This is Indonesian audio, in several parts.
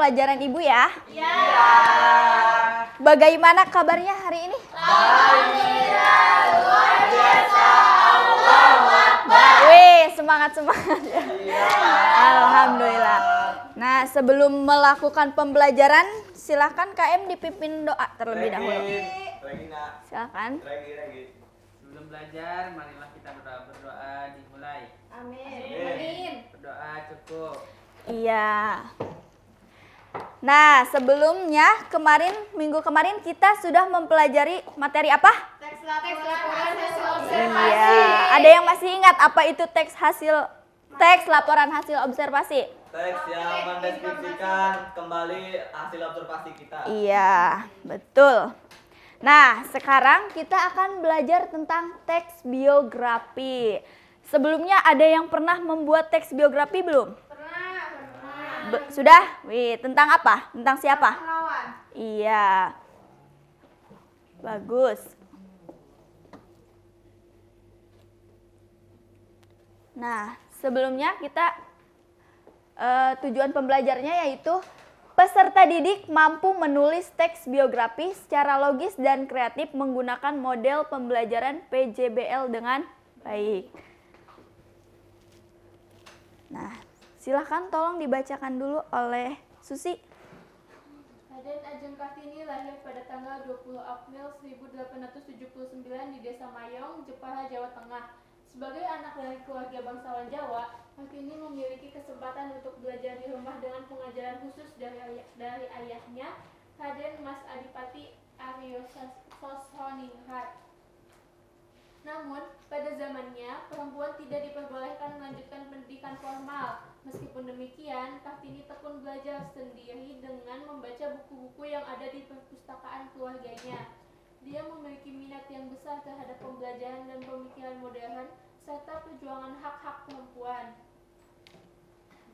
pelajaran Ibu ya? Iya. Bagaimana kabarnya hari ini? Alhamdulillah, luar biasa. Allahu Akbar. Wih, semangat-semangat ya. Iya. Alhamdulillah. Nah, sebelum melakukan pembelajaran, silakan KM dipimpin doa terlebih dahulu. Silakan. Sebelum belajar, marilah kita berdoa dimulai. Amin. Berdoa cukup. Iya. Nah, sebelumnya minggu kemarin kita sudah mempelajari materi apa? Teks laporan hasil observasi. Iya. Ada yang masih ingat apa itu teks laporan hasil observasi? Teks yang mendeskripsikan kembali hasil observasi kita. Iya, betul. Nah, sekarang kita akan belajar tentang teks biografi. Sebelumnya ada yang pernah membuat teks biografi belum? Pernah. Sudah? Wih, tentang apa? Tentang siapa? Pahlawan. Iya. Bagus. Nah, sebelumnya kita tujuan pembelajarnya yaitu peserta didik mampu menulis teks biografi secara logis dan kreatif menggunakan model pembelajaran PJBL dengan baik. Nah, silahkan tolong dibacakan dulu oleh Susi. Raden Ajeng Kartini lahir pada tanggal 20 April 1879 di Desa Mayong, Jepara, Jawa Tengah. Sebagai anak dari keluarga bangsawan Jawa, Kartini memiliki kesempatan untuk belajar di rumah dengan pengajaran khusus dari ayahnya, Raden Mas Adipati Aryo Sosroningrat. Namun, pada zamannya, perempuan tidak diperbolehkan melanjutkan pendidikan formal. Meskipun demikian, Kartini tekun belajar sendiri dengan membaca buku-buku yang ada di perpustakaan keluarganya. Dia memiliki minat yang besar terhadap pembelajaran dan pemikiran modern, serta perjuangan hak-hak perempuan.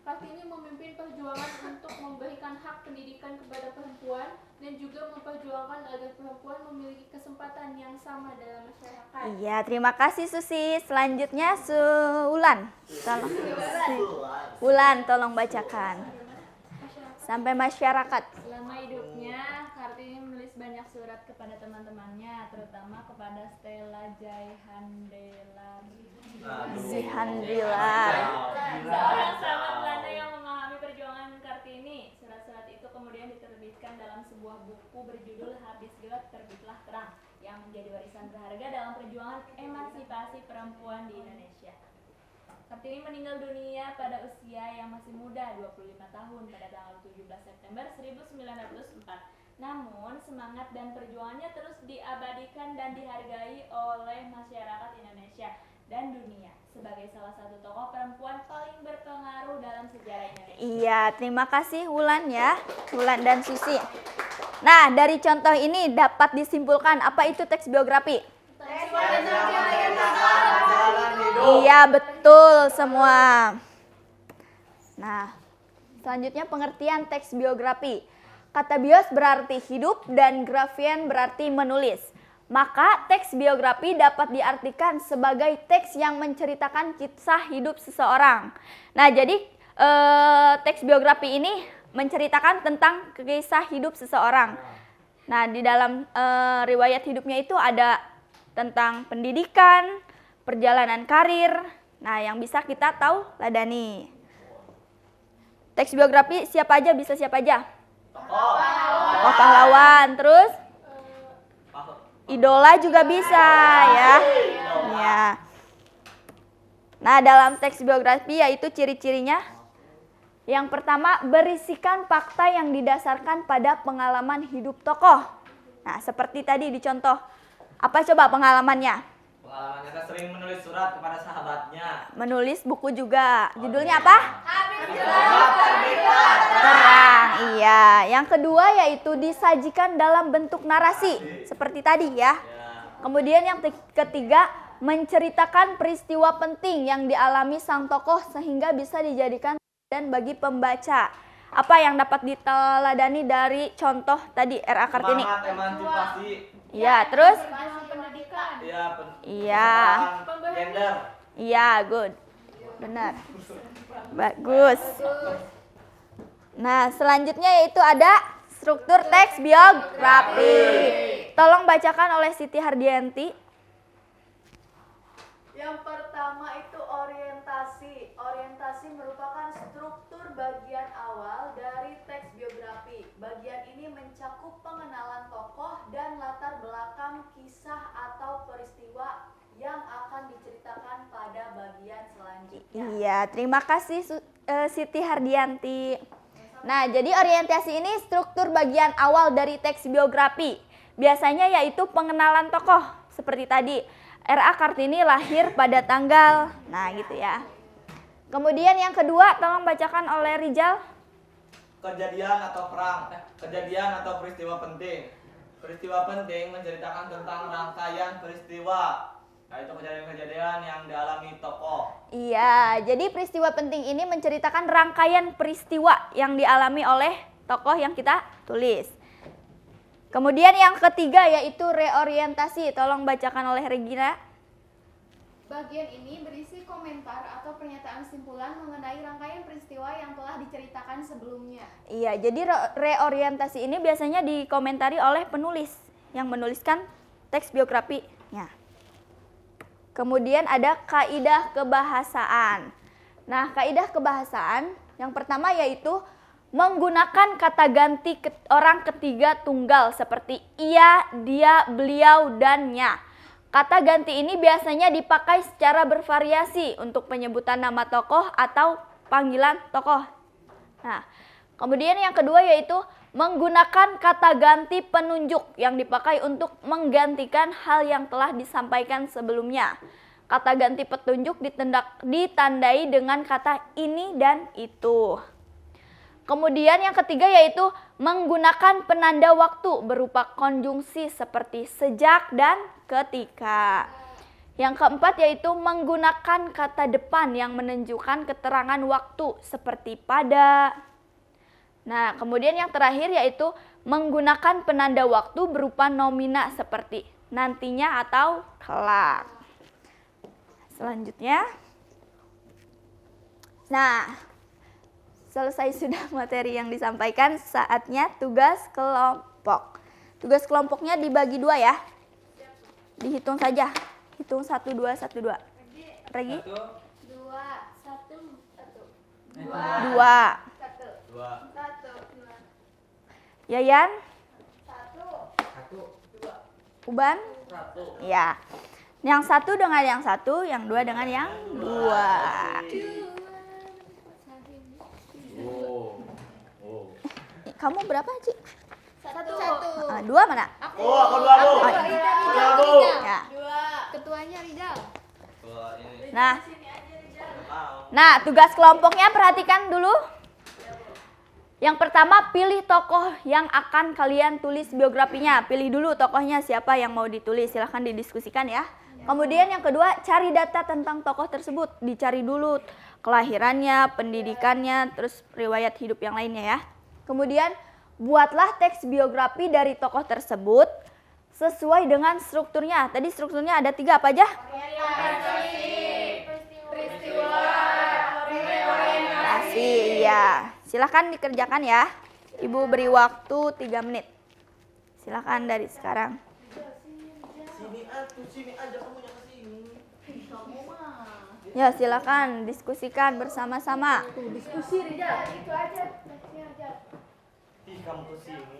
Kartini memimpin perjuangan untuk memberikan hak pendidikan kepada perempuan dan juga memperjuangkan agar perempuan memiliki kesempatan yang sama dalam masyarakat. Iya, terima kasih Susi. Selanjutnya Ulan. Ulan, tolong bacakan. Sampai masyarakat. Selama hidupnya, Kartini menulis banyak surat kepada teman-temannya, terutama kepada Stella Zihandelar. Seorang sahabat Belanda yang memahami perjuangan Kartini. Surat-surat itu kemudian diterbitkan dalam sebuah buku berjudul Habis Gelap Terbitlah Terang, yang menjadi warisan berharga dalam perjuangan emansipasi perempuan di Indonesia. Kartini meninggal dunia pada usia yang masih muda, 25 tahun, pada tanggal 17 September 1904. Namun, semangat dan perjuangannya terus diabadikan dan dihargai oleh masyarakat Indonesia dan dunia sebagai salah satu tokoh perempuan paling berpengaruh dalam sejarah Indonesia. Iya, terima kasih Wulan ya, Wulan dan Susi. Nah, dari contoh ini dapat disimpulkan apa itu teks biografi? Iya, betul semua. Nah, selanjutnya pengertian teks biografi. Kata bios berarti hidup dan grafien berarti menulis. Maka teks biografi dapat diartikan sebagai teks yang menceritakan kisah hidup seseorang. Nah, jadi teks biografi ini menceritakan tentang kisah hidup seseorang. Nah, di dalam riwayat hidupnya itu ada tentang pendidikan, perjalanan karir. Nah, yang bisa kita tahu ladani. Teks biografi siapa aja, bisa siapa aja? Tokoh pahlawan, terus idola juga bisa ya. Ya. Nah, dalam teks biografi yaitu ciri-cirinya. Yang pertama, berisikan fakta yang didasarkan pada pengalaman hidup tokoh. Nah, seperti tadi di contoh. Apa coba pengalamannya? Pengalamannya kan sering menulis surat kepada sahabatnya. Menulis buku juga. Judulnya apa? Habis gelap terbitlah Terang. Iya. Yang kedua yaitu disajikan dalam bentuk narasi. Seperti tadi ya. Kemudian yang ketiga, menceritakan peristiwa penting yang dialami sang tokoh sehingga bisa dijadikan dan bagi pembaca. Apa yang dapat diteladani dari contoh tadi R.A. Kartini? Semangat emansipasi. Iya, terus? Pendidikan. Iya, gender. Iya, good. Benar. Bagus. Nah, selanjutnya yaitu ada struktur teks biografi. Tolong bacakan oleh Siti Hardianti. Yang pertama itu orientasi. Orientasi merupakan struktur bagian awal dari teks biografi. Bagian ini mencakup pengenalan tokoh dan latar belakang kisah atau peristiwa yang akan diceritakan pada bagian selanjutnya. Iya, terima kasih Siti Hardianti. Nah, jadi orientasi ini struktur bagian awal dari teks biografi. Biasanya yaitu pengenalan tokoh, seperti tadi. R.A. Kartini lahir pada tanggal, nah gitu ya. Kemudian yang kedua, tolong bacakan oleh Rijal. Kejadian atau perang, kejadian atau peristiwa penting. Peristiwa penting menceritakan tentang rangkaian peristiwa, yaitu kejadian-kejadian yang dialami tokoh. Iya, jadi peristiwa penting ini menceritakan rangkaian peristiwa yang dialami oleh tokoh yang kita tulis. Kemudian yang ketiga yaitu reorientasi, tolong bacakan oleh Regina. Bagian ini berisi komentar atau pernyataan simpulan mengenai rangkaian peristiwa yang telah diceritakan sebelumnya. Iya, jadi reorientasi ini biasanya dikomentari oleh penulis yang menuliskan teks biografinya. Kemudian ada kaidah kebahasaan. Nah, kaidah kebahasaan yang pertama yaitu menggunakan kata ganti orang ketiga tunggal seperti ia, dia, beliau, dan nya. Kata ganti ini biasanya dipakai secara bervariasi untuk penyebutan nama tokoh atau panggilan tokoh. Nah, kemudian yang kedua yaitu menggunakan kata ganti penunjuk yang dipakai untuk menggantikan hal yang telah disampaikan sebelumnya. Kata ganti petunjuk ditandai dengan kata ini dan itu. Kemudian yang ketiga yaitu menggunakan penanda waktu berupa konjungsi seperti sejak dan ketika. Yang keempat yaitu menggunakan kata depan yang menunjukkan keterangan waktu seperti pada. Nah, kemudian yang terakhir yaitu menggunakan penanda waktu berupa nomina seperti nantinya atau kelak. Selanjutnya. Nah, selesai sudah materi yang disampaikan, saatnya tugas kelompok. Tugas kelompoknya dibagi dua ya. Dihitung saja. Hitung 1, 2, 1, 2. Regi? 1, 2, 1, 1. 2. 2. Yayan? 1. Uban? 1. Ya. Yang satu dengan yang satu, yang dua dengan yang dua. Kamu berapa, Ci? 1. Dua mana? Oh, aku 2, Bu. Oh, iya. 2, Bu. Ya. Ketuanya Rizal. Ini. Nah, tugas kelompoknya perhatikan dulu. Yang pertama, pilih tokoh yang akan kalian tulis biografinya. Pilih dulu tokohnya siapa yang mau ditulis, silahkan didiskusikan ya. Kemudian yang kedua, cari data tentang tokoh tersebut. Dicari dulu kelahirannya, pendidikannya, terus riwayat hidup yang lainnya ya. Kemudian, buatlah teks biografi dari tokoh tersebut sesuai dengan strukturnya. Tadi strukturnya ada 3 apa aja? Orientasi, iya. Silahkan dikerjakan ya. Ibu beri waktu 3 menit. Silahkan dari sekarang. Sini aja kamu yang kesini. Ya, silakan diskusikan bersama-sama. Diskusi Rizal. Itu aja. Ih, kamu kesini.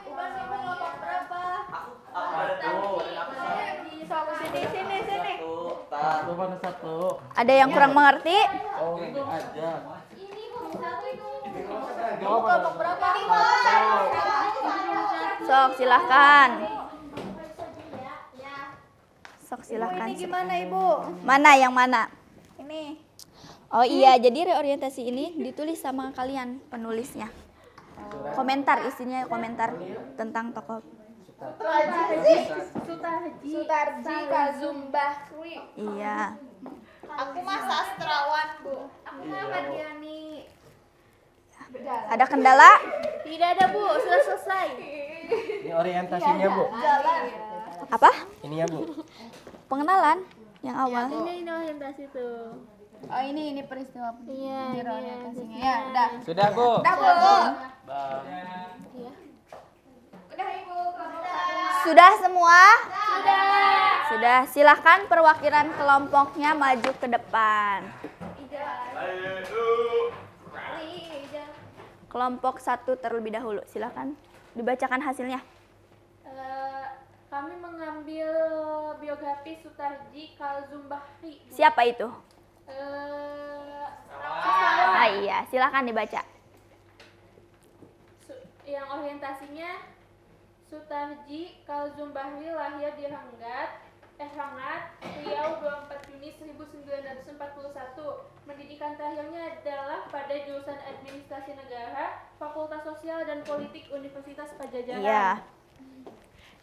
Uban kamu kelompok berapa? Aku ada tuh, ada aku satu. Sini. Satu. Mana 1? Ada yang kurang mengerti? Oh, ini aja. Ini satu itu. Kamu kelompok berapa? Sok, silahkan. Ya. Sok, silahkan. Ini gimana Ibu? Mana yang mana? Ini. Oh iya, jadi reorientasi ini ditulis sama kalian penulisnya. Komentar, isinya komentar tentang tokoh. Sutarji Kazum Bahri. Iya. Aku mah sastrawan, Bu. Aku mah Mardiani. Ada kendala? Tidak ada Bu, sudah selesai. Ini orientasinya, Bu. Apa? Ini ya, Bu. Pengenalan yang awal. Ini orientasi tuh. Oh ini peristiwa Iya, di ini orientasinya. orientasinya. Ya, udah. Sudah, Bu. Udah, Bu. Iya. Udah, Ibu. Sudah semua? Sudah. Silahkan perwakilan kelompoknya maju ke depan. Kelompok 1 terlebih dahulu, silahkan dibacakan hasilnya. Kami mengambil biografi Sutarji Kalzum Bahri. Siapa itu? Salah. Ah iya, silahkan dibaca. Yang orientasinya Sutarji Kalzum Bahri lahir di Rangat, Riau 24 Juni 1941. Pendidikan terakhirnya adalah pada jurusan Administrasi Negara, Fakultas Sosial dan Politik Universitas Pajajaran. Iya.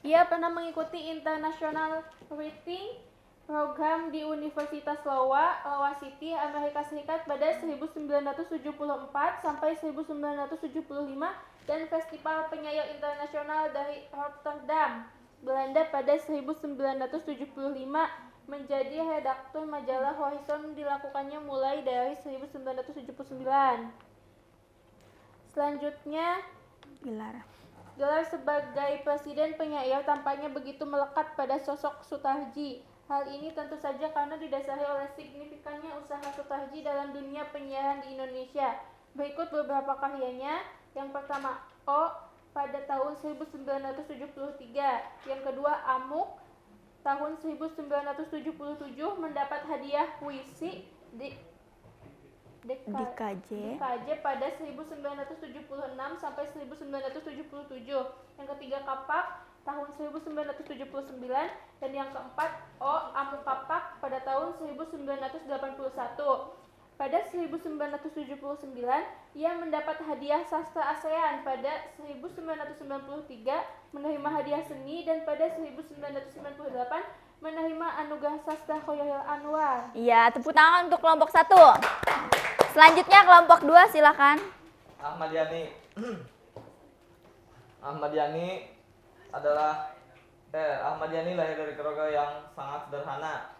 Ia pernah mengikuti International Writing Program di Universitas Iowa City, Amerika Serikat pada 1974 sampai 1975 dan Festival Penyair Internasional dari Rotterdam, Belanda pada 1975. Menjadi redaktur majalah Horizon dilakukannya mulai dari 1979. Selanjutnya, gelar sebagai presiden penyair tampaknya begitu melekat pada sosok Sutarji. Hal ini tentu saja karena didasari oleh signifikannya usaha Sutarji dalam dunia penyiaran di Indonesia. Berikut beberapa karyanya. Yang pertama, O pada tahun 1973. Yang kedua, Amuk tahun 1977 mendapat hadiah puisi DKJ pada 1976 sampai 1977. Yang ketiga, Kapak tahun 1979 dan yang keempat, Amuk Kapak pada tahun 1981. Pada 1979, ia mendapat hadiah sastra ASEAN. Pada 1993 menerima hadiah seni dan pada 1998 menerima anugerah sastra Khairil Anwar. Iya, tepuk tangan untuk kelompok 1. Selanjutnya kelompok 2, silakan. Ahmad Yani. Ahmad Yani lahir dari keluarga yang sangat sederhana.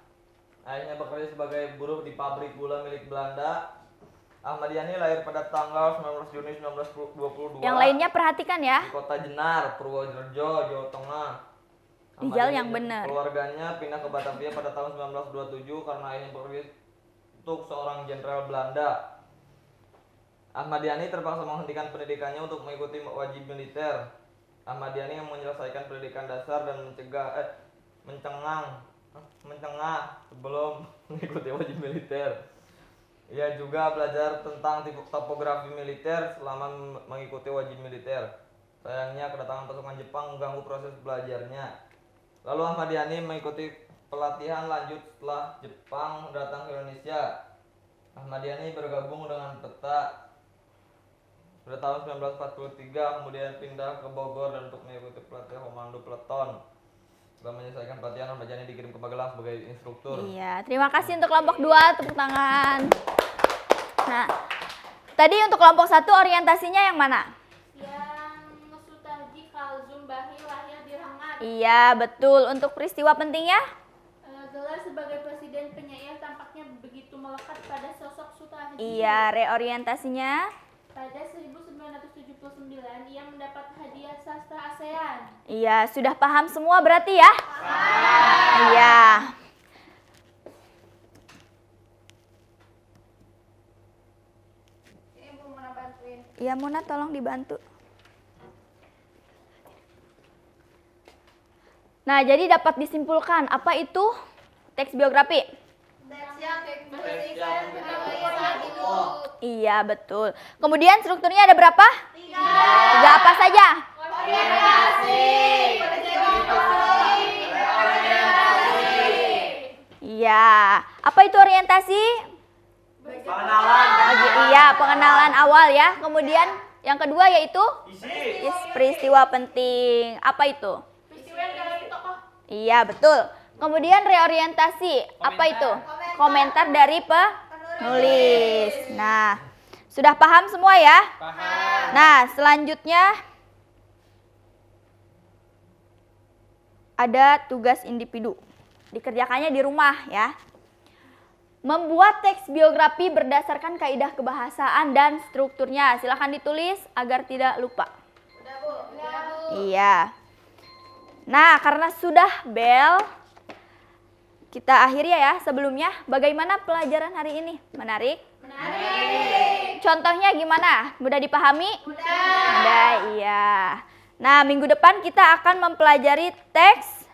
Ayahnya bekerja sebagai buruh di pabrik gula milik Belanda. Ahmad Yani lahir pada tanggal 19 Juni 1922. Yang lainnya perhatikan ya. Di kota Jenar, Purworejo, Jawa Tengah. Ijal Yani yang dan benar. Keluarganya pindah ke Batavia pada tahun 1927 karena ayahnya bekerja untuk seorang jenderal Belanda. Ahmad Yani terpaksa menghentikan pendidikannya untuk mengikuti wajib militer. Ahmad Yani menyelesaikan pendidikan dasar dan mencengah sebelum mengikuti wajib militer. Ia juga belajar tentang topografi militer selama mengikuti wajib militer. Sayangnya kedatangan pasukan Jepang mengganggu proses belajarnya. Lalu Ahmad Yani mengikuti pelatihan lanjut setelah Jepang datang ke Indonesia. Ahmad Yani bergabung dengan PETA pada tahun 1943, kemudian pindah ke Bogor dan untuk mengikuti pelatihan komando peleton. Setelah menyelesaikan pelatihan, Ahmad Yani dikirim ke Magelang sebagai instruktur. Iya, terima kasih untuk kelompok 2, tepuk tangan. Nah, tadi untuk kelompok 1 orientasinya yang mana? Yang Sutarji Kalzum Bahri lahir di Rangat. Iya, betul. Untuk peristiwa pentingnya? Gelar sebagai presiden penyair tampaknya begitu melekat pada sosok Sutarji. Iya, reorientasinya? Pada 1979 ia mendapat hadiah sastra ASEAN. Iya, sudah paham semua berarti ya? Iya. Ini Bu Mona bantuin. Iya, Mona tolong dibantu. Nah, jadi dapat disimpulkan apa itu teks biografi? Teks yang Iya, betul. Kemudian strukturnya ada berapa? 3 apa saja? Iya. Apa itu orientasi? Pengenalan. Iya, pengenalan awal ya. Kemudian yang kedua yaitu peristiwa penting. Apa itu? Peristiwa yang dialami tokoh. Iya, betul. Kemudian reorientasi. Apa itu? Komentar dari penulis. Nah, sudah paham semua ya? Paham. Nah, selanjutnya ada tugas individu. Dikerjakannya di rumah ya. Membuat teks biografi berdasarkan kaidah kebahasaan dan strukturnya. Silahkan ditulis agar tidak lupa. Iya. Nah, karena sudah bel, kita akhiri ya. Sebelumnya, bagaimana pelajaran hari ini? Menarik? Menarik. Contohnya gimana? Mudah dipahami? Mudah, iya. Nah, minggu depan kita akan mempelajari teks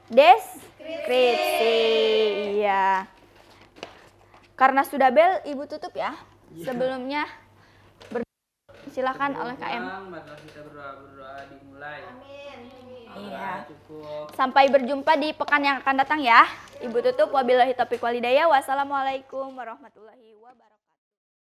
deskripsi. Iya. Karena sudah bel, Ibu tutup ya. Sebelumnya, silakan oleh KM. Mari kita berdoa dimulai. Iya. Cukup. Sampai berjumpa di pekan yang akan datang ya. Ibu tutup, wabillahi taufiq walhidayah. Wassalamualaikum warahmatullahi wabarakatuh.